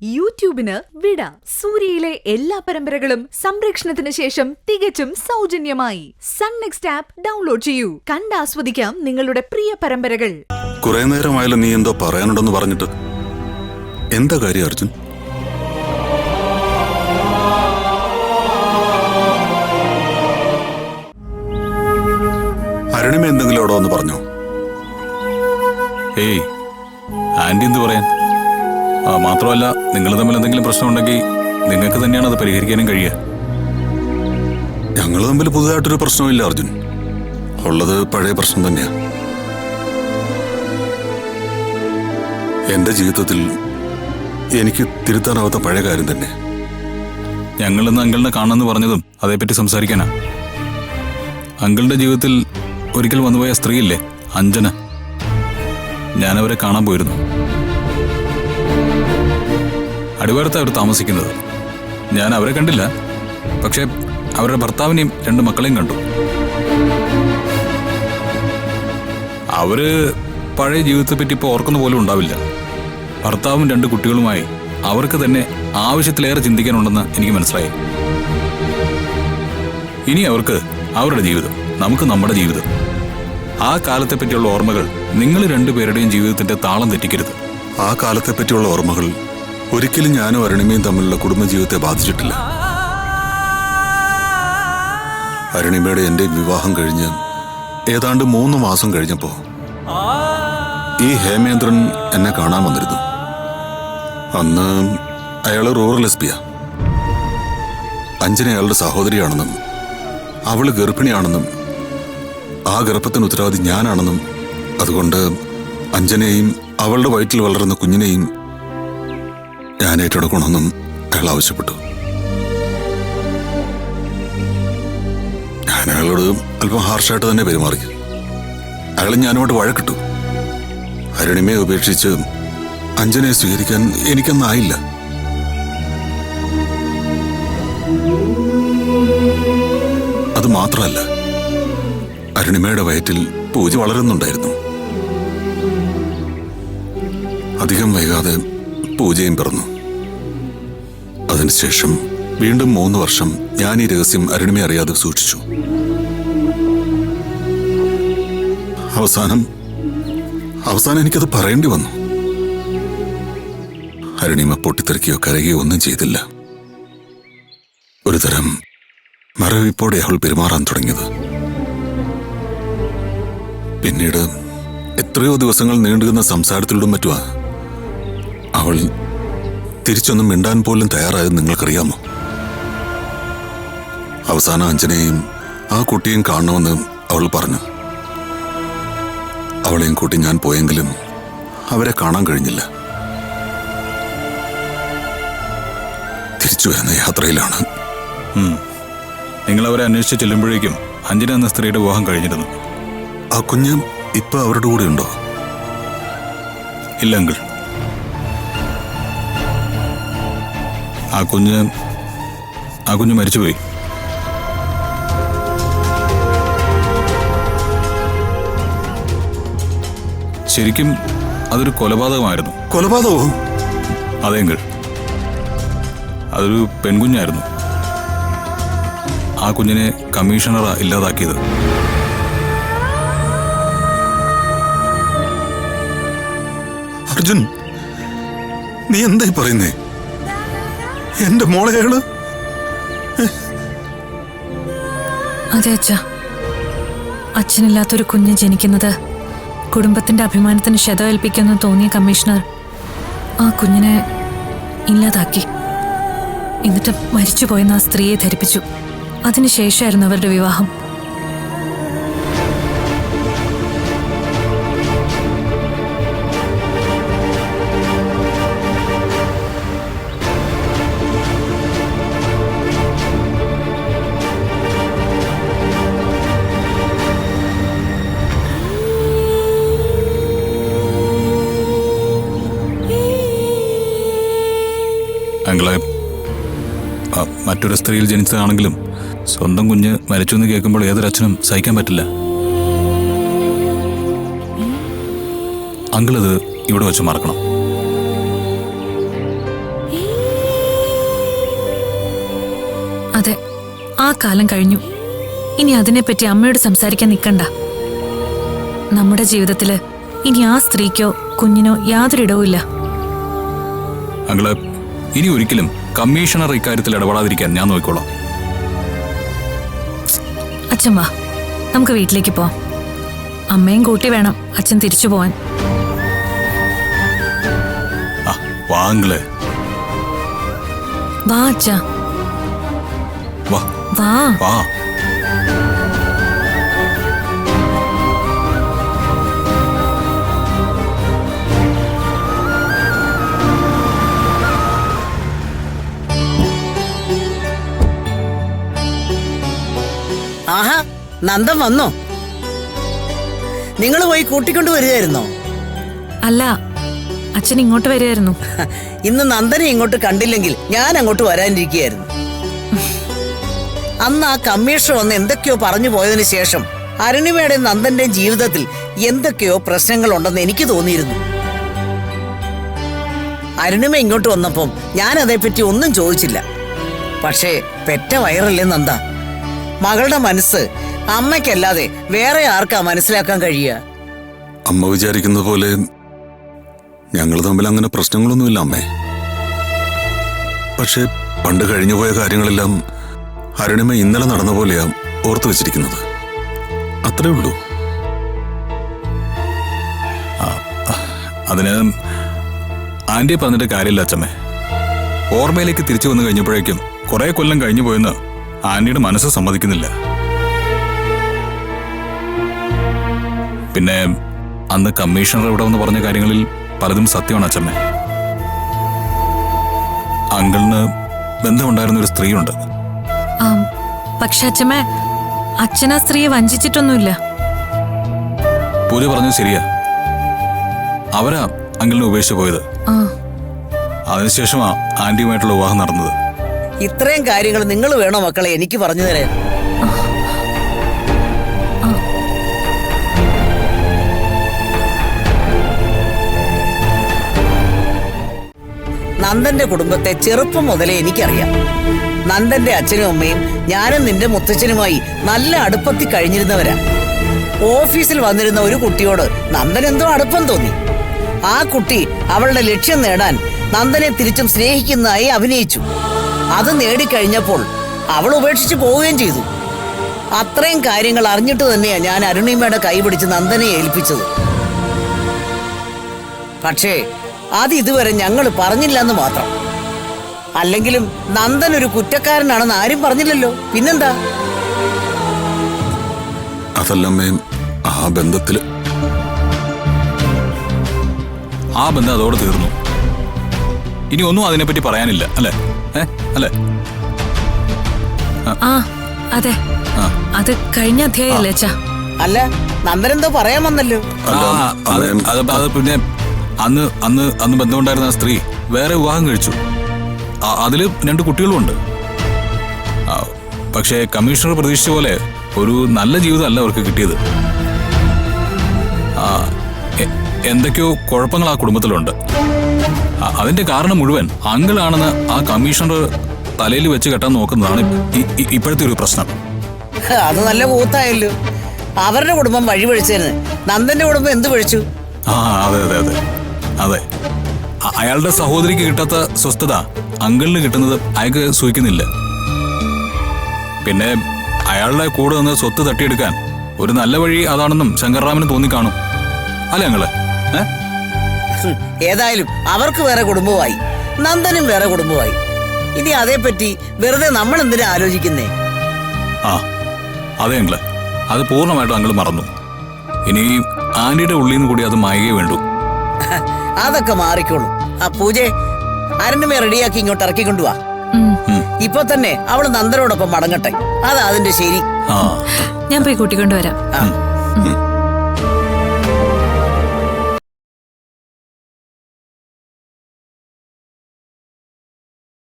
യൂട്യൂബിന് വിട. സൂര്യയിലെ എല്ലാ പരമ്പരകളും സംരക്ഷണത്തിന് ശേഷം തികച്ചും സൗജന്യമായി സൺ നെക്സ്റ്റ് ആപ്പ് ഡൗൺലോഡ് ചെയ്യൂ. കണ്ടാസ്വദിക്കാം നിങ്ങളുടെ പ്രിയ പരമ്പരകൾ. കുറെ നേരമായാലും നീ എന്തോ പറയാനുണ്ടെന്ന് പറഞ്ഞിട്ട് എന്താ കാര്യം അർജുൻ? അരുണിമ എന്തെങ്കിലും അവിടെ വന്ന് പറഞ്ഞോ? ഏയ്, ആന്റി എന്ത് പറയാൻ? മാത്രമല്ല, നിങ്ങൾ തമ്മിൽ എന്തെങ്കിലും പ്രശ്നമുണ്ടെങ്കിൽ നിങ്ങൾക്ക് തന്നെയാണ് അത് പരിഹരിക്കാനും കഴിയുക. ഞങ്ങൾ തമ്മിൽ പുതുതായിട്ടൊരു പ്രശ്നമില്ല അർജുൻ. ഉള്ളത് പഴയ പ്രശ്നം തന്നെയാ. എന്റെ ജീവിതത്തിൽ എനിക്ക് തിരുത്താനാവാത്ത പഴയ കാര്യം തന്നെ. ഞങ്ങളിന്ന് അങ്കിളിനെ കാണണമെന്ന് പറഞ്ഞതും അതേപ്പറ്റി സംസാരിക്കാനാ. അങ്കിളിന്റെ ജീവിതത്തിൽ ഒരിക്കൽ വന്നുപോയ സ്ത്രീയില്ലേ, അഞ്ജന, ഞാനവരെ കാണാൻ പോയിരുന്നു. അടിവാരത്താണ് അവർ താമസിക്കുന്നത്. ഞാൻ അവരെ കണ്ടില്ല, പക്ഷെ അവരുടെ ഭർത്താവിനെയും 2 മക്കളെയും കണ്ടു. അവര് പഴയ ജീവിതത്തെപ്പറ്റി ഇപ്പോൾ ഓർക്കുന്ന പോലും ഉണ്ടാവില്ല. ഭർത്താവും 2 കുട്ടികളുമായി അവർക്ക് തന്നെ ആവശ്യത്തിലേറെ ചിന്തിക്കാനുണ്ടെന്ന് എനിക്ക് മനസ്സിലായി. ഇനി അവർക്ക് അവരുടെ ജീവിതം, നമുക്ക് നമ്മുടെ ജീവിതം. ആ കാലത്തെപ്പറ്റിയുള്ള ഓർമ്മകൾ നിങ്ങൾ 2 പേരുടെയും ജീവിതത്തിന്റെ താളം തെറ്റിക്കരുത്. ആ കാലത്തെപ്പറ്റിയുള്ള ഓർമ്മകൾ ഒരിക്കലും ഞാനും അരുണിമയും തമ്മിലുള്ള കുടുംബജീവിതത്തെ ബാധിച്ചിട്ടില്ല. അരുണിമയുടെ എന്റെ വിവാഹം കഴിഞ്ഞ് ഏതാണ്ട് 3 മാസം കഴിഞ്ഞപ്പോ ഈ ഹേമേന്ദ്രൻ എന്നെ കാണാൻ വന്നിരുന്നു. അന്ന് അയാള് റൂറൽ എസ്പിയാ. അഞ്ജന അയാളുടെ സഹോദരിയാണെന്നും അവള് ഗർഭിണിയാണെന്നും ആ ഗർഭത്തിന് ഉത്തരവാദി ഞാനാണെന്നും അതുകൊണ്ട് അഞ്ജനയെയും അവളുടെ വയറ്റിൽ വളരുന്ന കുഞ്ഞിനെയും ഞാൻ ഏറ്റെടുക്കണമെന്നും അയാൾ ആവശ്യപ്പെട്ടു. ഞാൻ അയാളോട് അല്പം ഹാർഷായിട്ട് തന്നെ പെരുമാറി. അയാൾ ഞാനുമായിട്ട് വഴക്കിട്ടു. അരുണിമയെ ഉപേക്ഷിച്ച് അഞ്ജനയെ സ്വീകരിക്കാൻ എനിക്കൊന്നായില്ല. അത് മാത്രമല്ല, അരുണിമയുടെ വയറ്റിൽ പൂജ വളരുന്നുണ്ടായിരുന്നു. അധികം വൈകാതെ പൂജയും പിറന്നു. അതിനുശേഷം വീണ്ടും 3 വർഷം ഞാൻ ഈ രഹസ്യം അരുണിമയെ അറിയാതെ സൂക്ഷിച്ചു. അവസാനം എനിക്കത് പറയേണ്ടി വന്നു. അരുണിമ പൊട്ടിത്തെറിക്കുകയോ കരയുകയോ ഒന്നും ചെയ്തില്ല. ഒരു തരം മരവിപ്പോടെ അവൾ പെരുമാറാൻ തുടങ്ങിയത്. പിന്നീട് എത്രയോ ദിവസങ്ങൾ നീണ്ടുനിന്ന സംസാരത്തിലൂടെ മറ്റുവാ അവൾ തിരിച്ചൊന്നും മിണ്ടാൻ പോലും തയ്യാറായത് നിങ്ങൾക്കറിയാമോ? അവസാനം അഞ്ജനയെയും ആ കുട്ടിയെയും കാണണമെന്ന് അവൾ പറഞ്ഞു. അവളെയും കൂട്ടി ഞാൻ പോയെങ്കിലും അവരെ കാണാൻ കഴിഞ്ഞില്ല. തിരിച്ചു വരുന്ന യാത്രയിലാണ്. നിങ്ങൾ അവരെ അന്വേഷിച്ച് ചെല്ലുമ്പോഴേക്കും അഞ്ജന എന്ന സ്ത്രീയുടെ വിവാഹം കഴിഞ്ഞിരുന്നു. ആ കുഞ്ഞ് ഇപ്പൊ അവരുടെ കൂടെ ഉണ്ടോ? ഇല്ല അങ്കിൾ. ആ കുഞ്ഞ് മരിച്ചുപോയി. ശരിക്കും അതൊരു കൊലപാതകമായിരുന്നു. കൊലപാതകവും? അതെ അങ്കിൾ, അതൊരു പെൺകുഞ്ഞായിരുന്നു. ആ കുഞ്ഞിനെ കമ്മീഷണറാ ഇല്ലാതാക്കിയത്. അർജുൻ, നീ എന്തായി പറയുന്നേ? എന്റെ മോളെ അയാള്? അതെ അച്ഛ, അച്ഛനില്ലാത്തൊരു കുഞ്ഞ് ജനിക്കുന്നത് കുടുംബത്തിന്റെ അഭിമാനത്തിന് ക്ഷതമേൽപ്പിക്കുമെന്ന് തോന്നിയ കമ്മീഷണർ ആ കുഞ്ഞിനെ ഇല്ലാതാക്കി. എന്നിട്ട് മരിച്ചുപോയെന്ന് ആ സ്ത്രീയെ ധരിപ്പിച്ചു. അതിനുശേഷമായിരുന്നു അവരുടെ വിവാഹം. അങ്കിളെ, മറ്റൊരു സ്ത്രീയിൽ ജനിച്ചതാണെങ്കിലും സ്വന്തം കുഞ്ഞ് മരിച്ചു എന്ന് കേൾക്കുമ്പോൾ ഏതൊരച്ഛനും സഹിക്കാൻ പറ്റില്ല. അങ്കിളത് ഇവിടെ വെച്ച് മറക്കണം. ആ കാലം കഴിഞ്ഞു. ഇനി അതിനെപ്പറ്റി അമ്മയോട് സംസാരിക്കാൻ നിൽക്കണ്ട. നമ്മുടെ ജീവിതത്തില് ഇനി ആ സ്ത്രീക്കോ കുഞ്ഞിനോ യാതൊരിടവും ഇല്ല. അങ്ങള് ഇനി ഒരിക്കലും കമ്മീഷണർ ഇക്കാര്യത്തിൽ ഇടപെടാതിരിക്കാൻ ഞാൻ നോക്കിക്കോളാം. അച്ഛൻ വാ, നമുക്ക് വീട്ടിലേക്ക് പോവാം. അമ്മയും കൂട്ടി വേണം അച്ഛൻ തിരിച്ചു പോവാൻ. വാങ്ങളെ വാ അച്ഛ, വാ വാ. വാ. ആഹാ, നന്ദൻ വന്നോ? നിങ്ങൾ പോയി കൂട്ടിക്കൊണ്ട് വരികയായിരുന്നോ? അല്ല, അച്ഛൻ ഇങ്ങോട്ട് വരികയായിരുന്നു. ഇന്ന് നന്ദനെ ഇങ്ങോട്ട് കണ്ടില്ലെങ്കിൽ ഞാൻ അങ്ങോട്ട് വരാനിരിക്കുകയായിരുന്നു. അന്ന് ആ കമ്മീഷണർ വന്ന് എന്തൊക്കെയോ പറഞ്ഞു പോയതിനു ശേഷം അരുണിമയുടെയും നന്ദന്റെയും ജീവിതത്തിൽ എന്തൊക്കെയോ പ്രശ്നങ്ങളുണ്ടെന്ന് എനിക്ക് തോന്നിയിരുന്നു. അരുണിമ ഇങ്ങോട്ട് വന്നപ്പം ഞാൻ അതേപ്പറ്റി ഒന്നും ചോദിച്ചില്ല. പക്ഷേ പെറ്റ വയറല്ലേ നന്ദ. മകളുടെ മനസ്സ് അമ്മയ്ക്കല്ലാതെ വേറെ ആർക്കാ മനസ്സിലാക്കാൻ കഴിയുക? അമ്മ വിചാരിക്കുന്നത് പോലെ ഞങ്ങൾ തമ്മിൽ അങ്ങനെ പ്രശ്നങ്ങളൊന്നുമില്ല അമ്മേ. പക്ഷെ പണ്ട് കഴിഞ്ഞുപോയ കാര്യങ്ങളെല്ലാം അരുണിമ ഇന്നലെ നടന്ന പോലെയാ ഓർത്തു വെച്ചിരിക്കുന്നത്. അത്രേ ഉള്ളൂ. അതിന് ആന്റിയെ പറഞ്ഞിട്ട് കാര്യമില്ല അച്ഛമ്മേ. ഓർമ്മയിലേക്ക് തിരിച്ചു വന്നു കഴിഞ്ഞപ്പോഴേക്കും കുറെ കൊല്ലം കഴിഞ്ഞു പോയെന്ന് ആന്റിയുടെ മനസ്സ് സമ്മതിക്കുന്നില്ല. പിന്നെ അന്ന് കമ്മീഷണർ ഇവിടെ വന്ന് പറഞ്ഞ കാര്യങ്ങളിൽ പലതും സത്യമാണ് അച്ഛമ്മേ. അങ്കിളിന് ബന്ധമുണ്ടായിരുന്ന ഒരു സ്ത്രീയുണ്ട്. പക്ഷെ അച്ഛമ്മ, അച്ഛൻ ആ സ്ത്രീയെ വഞ്ചിച്ചിട്ടൊന്നുമില്ല. പൂജ പറഞ്ഞത് ശരിയാ. അവരാ അങ്കിളിനെ ഉപേക്ഷിച്ചു പോയത്. അതിനുശേഷമാ ആന്റിയുമായിട്ടുള്ള വിവാഹം നടന്നത്. ഇത്രയും കാര്യങ്ങൾ നിങ്ങൾ വേണോ മക്കളെ എനിക്ക് പറഞ്ഞു തരാൻ? നന്ദന്റെ കുടുംബത്തെ ചെറുപ്പം മുതലേ എനിക്കറിയാം. നന്ദന്റെ അച്ഛനും അമ്മയും ഞാനും നിന്റെ മുത്തച്ഛനുമായി നല്ല അടുപ്പത്തിൽ കഴിഞ്ഞിരുന്നവരാ. ഓഫീസിൽ വന്നിരുന്ന ഒരു കുട്ടിയോട് നന്ദൻ എന്തോ അടുപ്പം തോന്നി. ആ കുട്ടി അവളുടെ ലക്ഷ്യം നേടാൻ നന്ദനെ തിരിച്ചും സ്നേഹിക്കുന്നതായി അഭിനയിച്ചു. അത് നേടിക്കഴിഞ്ഞപ്പോൾ അവൾ ഉപേക്ഷിച്ച് പോവുകയും ചെയ്തു. അത്രയും കാര്യങ്ങൾ അറിഞ്ഞിട്ട് തന്നെയാ ഞാൻ അരുണിമയുടെ കൈ പിടിച്ച് നന്ദനെ ഏൽപ്പിച്ചത്. പക്ഷേ അത് ഇതുവരെ ഞങ്ങൾ പറഞ്ഞില്ലെന്ന് മാത്രം. അല്ലെങ്കിലും നന്ദൻ ഒരു കുറ്റക്കാരനാണെന്ന് ആരും പറഞ്ഞില്ലല്ലോ. പിന്നെന്താ? അതല്ലമ്മേ, ആ ബന്ധം അതോടെ തീർന്നു. ഇനി ഒന്നും അതിനെപ്പറ്റി പറയാനില്ല അല്ലേ? അല്ലേ? അതെ, അത് കഴിഞ്ഞ അധ്യായല്ലേ അച്ഛാ? അല്ല, നന്ദൻ എന്തോ പറയാൻ വന്നല്ലോ. അത് പിന്നെ അന്ന് അന്ന് അന്ന് ബന്ധമുണ്ടായിരുന്ന ആ സ്ത്രീ വേറെ വിവാഹം കഴിച്ചു. അതില് 2 കുട്ടികളുമുണ്ട്. പക്ഷേ കമ്മീഷണർ പ്രതീക്ഷിച്ച പോലെ ഒരു നല്ല ജീവിതമല്ല അവർക്ക് കിട്ടിയത്. എന്തൊക്കെയോ കുഴപ്പങ്ങൾ ആ കുടുംബത്തിലുണ്ട്. അതിന്റെ കാരണം മുഴുവൻ അങ്കിളാണെന്ന് ആ കമ്മീഷണർ തലയിൽ വെച്ച് കെട്ടാൻ നോക്കുന്നതാണ് ഇപ്പോഴത്തെ ഒരു പ്രശ്നം. അത് നല്ല കൂത്തായല്ലോ. അവരുടെ കുടുംബം വഴിപഴിച്ചതിന് നന്ദന്റെ കുടുംബം എന്ത് പഴിച്ചു? അതെ അതെ അതെ അതെ. അയാളുടെ സഹോദരിക്ക് കിട്ടാത്ത സ്വസ്ഥത അങ്കിളിന് കിട്ടുന്നത് അയാൾക്ക് സൂഹിക്കുന്നില്ല. പിന്നെ അയാളുടെ കൂടെ നിന്ന് സ്വത്ത് തട്ടിയെടുക്കാൻ ഒരു നല്ല വഴി അതാണെന്നും ശങ്കർറാമിന് തോന്നിക്കാണും. അല്ലേ അങ്ങള്? ഏതായാലും അവർക്ക് വേറെ കുടുംബമായി, നന്ദനും വേറെ കുടുംബമായി. ഇനി അതേപ്പറ്റി വെറുതെ നമ്മൾ എന്തിനാ ആലോചിക്കുന്നേ? അതെ അങ്ങള്, അത് പൂർണ്ണമായിട്ടും അങ്ങള് മറന്നു. ഇനി ആന്റിയുടെ ഉള്ളിൽ നിന്ന് കൂടി അത് മായകേ വേണ്ടു. അതൊക്കെ മാറിക്കോളും. ആ പൂജ അരുണിമയെ റെഡിയാക്കി ഇങ്ങോട്ട് ഇറക്കിക്കൊണ്ടുവാ. ഇപ്പൊ തന്നെ അവള് നന്ദനോടൊപ്പം മടങ്ങട്ടെ. അതാ അതിന്റെ ശരി. ഞാൻ പോയി കൂട്ടിക്കൊണ്ടുവരാം.